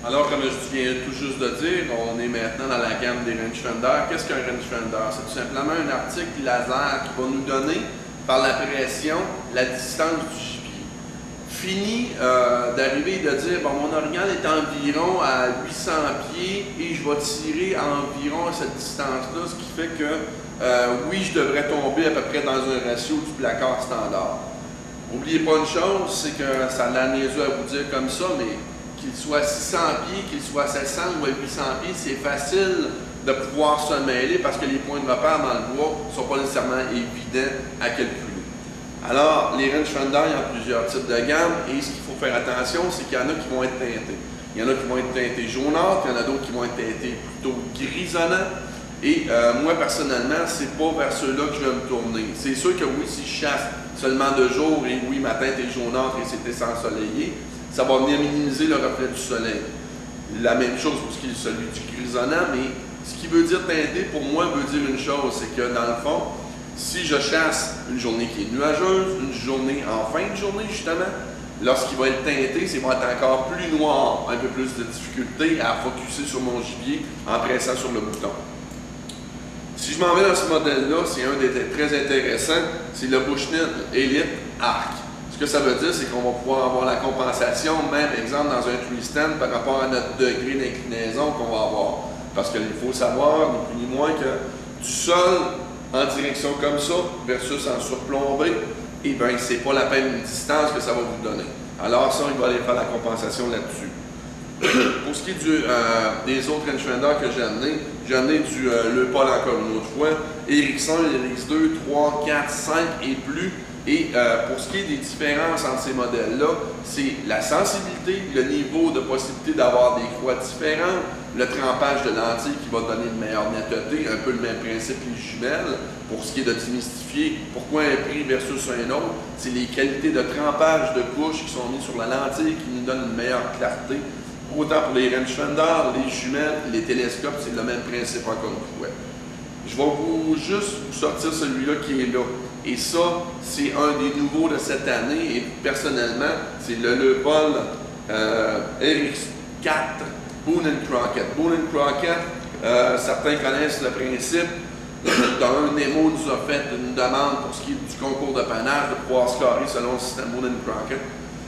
Alors, comme je viens tout juste de dire, on est maintenant dans la gamme des rangefinders. Qu'est-ce qu'un rangefinder? C'est tout simplement un article laser qui va nous donner, par la pression, la distance du gibier. Fini d'arriver et de dire, bon, mon orignal est environ à 800 pieds et je vais tirer environ à cette distance-là, ce qui fait que, oui, je devrais tomber à peu près dans un ratio du placard standard. N'oubliez pas une chose, c'est que ça a l'air niaiseux à vous dire comme ça, mais qu'il soit à 600 pieds, qu'il soit à 700 ou à 800 pieds, c'est facile de pouvoir se mêler parce que les points de repère dans le bois ne sont pas nécessairement évidents à calculer. Alors, les rangefinders, il y a plusieurs types de gammes et ce qu'il faut faire attention, c'est qu'il y en a qui vont être teintés. Il y en a qui vont être teintés jaunâtres, il y en a d'autres qui vont être teintés plutôt grisonnants. Et moi, personnellement, c'est pas vers ceux-là que je vais me tourner. C'est sûr que oui, si je chasse seulement de jour et oui, ma teinte est jaunâtre et c'est ensoleillé, ça va venir minimiser le reflet du soleil. La même chose pour ce qui est celui du grisonnant, mais ce qui veut dire teinté, pour moi, veut dire une chose, c'est que dans le fond, si je chasse une journée qui est nuageuse, une journée en fin de journée, justement, lorsqu'il va être teinté, c'est va être encore plus noir, un peu plus de difficulté à focusser sur mon gibier en pressant sur le bouton. Si je m'en vais dans ce modèle-là, c'est un des très intéressants, c'est le Bushnell Elite Arc. Ce que ça veut dire, c'est qu'on va pouvoir avoir la compensation, même exemple dans un tree stand, par rapport à notre degré d'inclinaison qu'on va avoir. Parce qu'il faut savoir, ni plus ni moins, que du sol en direction comme ça, versus en surplombé, eh bien, c'est pas la peine de distance que ça va vous donner. Alors ça, il va aller faire la compensation là-dessus. Pour ce qui est des autres rangefinders que j'ai amené du Le Paul encore une autre fois, Ericsson, RX2, 3, 4, 5 et plus. Et pour ce qui est des différences entre ces modèles-là, c'est la sensibilité, le niveau de possibilité d'avoir des croix différentes, le trempage de lentilles qui va donner une meilleure netteté, un peu le même principe que les jumelles. Pour ce qui est de démystifier pourquoi un prix versus un autre, c'est les qualités de trempage de couche qui sont mises sur la lentille qui nous donnent une meilleure clarté. Autant pour les rangefinders, les jumelles, les télescopes, c'est le même principe encore une fois. Je vais juste vous sortir celui-là qui est là. Et ça, c'est un des nouveaux de cette année. Et personnellement, c'est le Paul RX4 Boone & Crockett. Boone & Crockett, certains connaissent le principe. Un Nemo nous a fait une demande pour ce qui est du concours de panache de pouvoir scorer selon le système Boone & Crockett.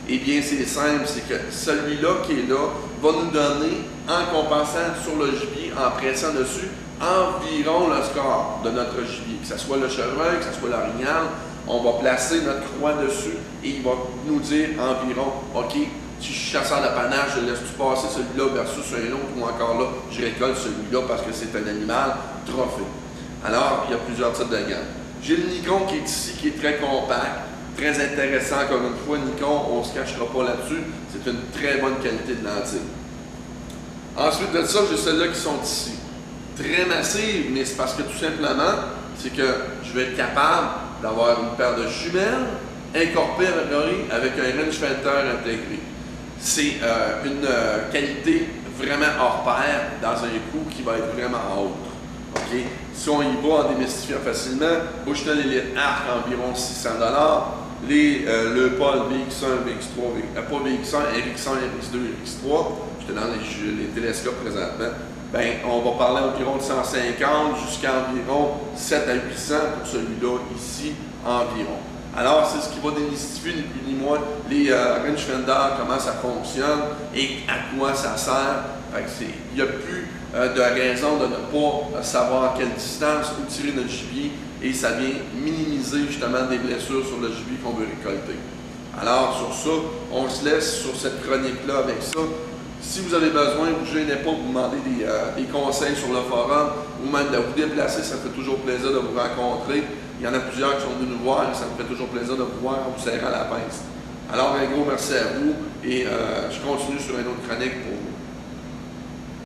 Eh bien, c'est simple, c'est que celui-là qui est là va nous donner, en compensant sur le gibier, en pressant dessus, environ le score de notre gibier. Que ce soit le chevreuil, que ce soit l'orignal, on va placer notre croix dessus et il va nous dire environ, OK, si je suis chasseur de panache, je laisse-tu passer celui-là versus un autre ou encore là, je récolte celui-là parce que c'est un animal trophée. Alors, il y a plusieurs types de gammes. J'ai le Nikon qui est ici, qui est très compact. Très intéressant, encore une fois, Nikon, on ne se cachera pas là-dessus, c'est une très bonne qualité de lentille. Ensuite de ça, j'ai celles-là qui sont ici. Très massives, mais c'est parce que tout simplement, c'est que je vais être capable d'avoir une paire de jumelles incorporées avec un rangefinder intégré. C'est une qualité vraiment hors pair dans un coût qui va être vraiment autre. Okay? Si on y va en démystifiant facilement, Bushnell Elite Arc environ 600 $. Le Paul VX1, VX3, pas VX1, RX1, RX2, RX3, j'étais dans les télescopes présentement, ben, on va parler environ de 150 jusqu'à environ 7 à 800 pour celui-là ici environ. Alors, c'est ce qui va démystifier ni plus ni moins les rangefinders, comment ça fonctionne et à quoi ça sert. Il n'y a plus de raison de ne pas savoir à quelle distance où tirer notre gibier et ça vient minimiser justement des blessures sur le gibier qu'on veut récolter. Alors, sur ça, on se laisse sur cette chronique-là avec ça. Si vous avez besoin, vous ne gênez pas, vous demandez des conseils sur le forum ou même de vous déplacer, ça fait toujours plaisir de vous rencontrer. Il y en a plusieurs qui sont venus nous voir et ça me fait toujours plaisir de vous voir en vous serrant la pince. Alors, un gros merci à vous et je continue sur une autre chronique pour vous.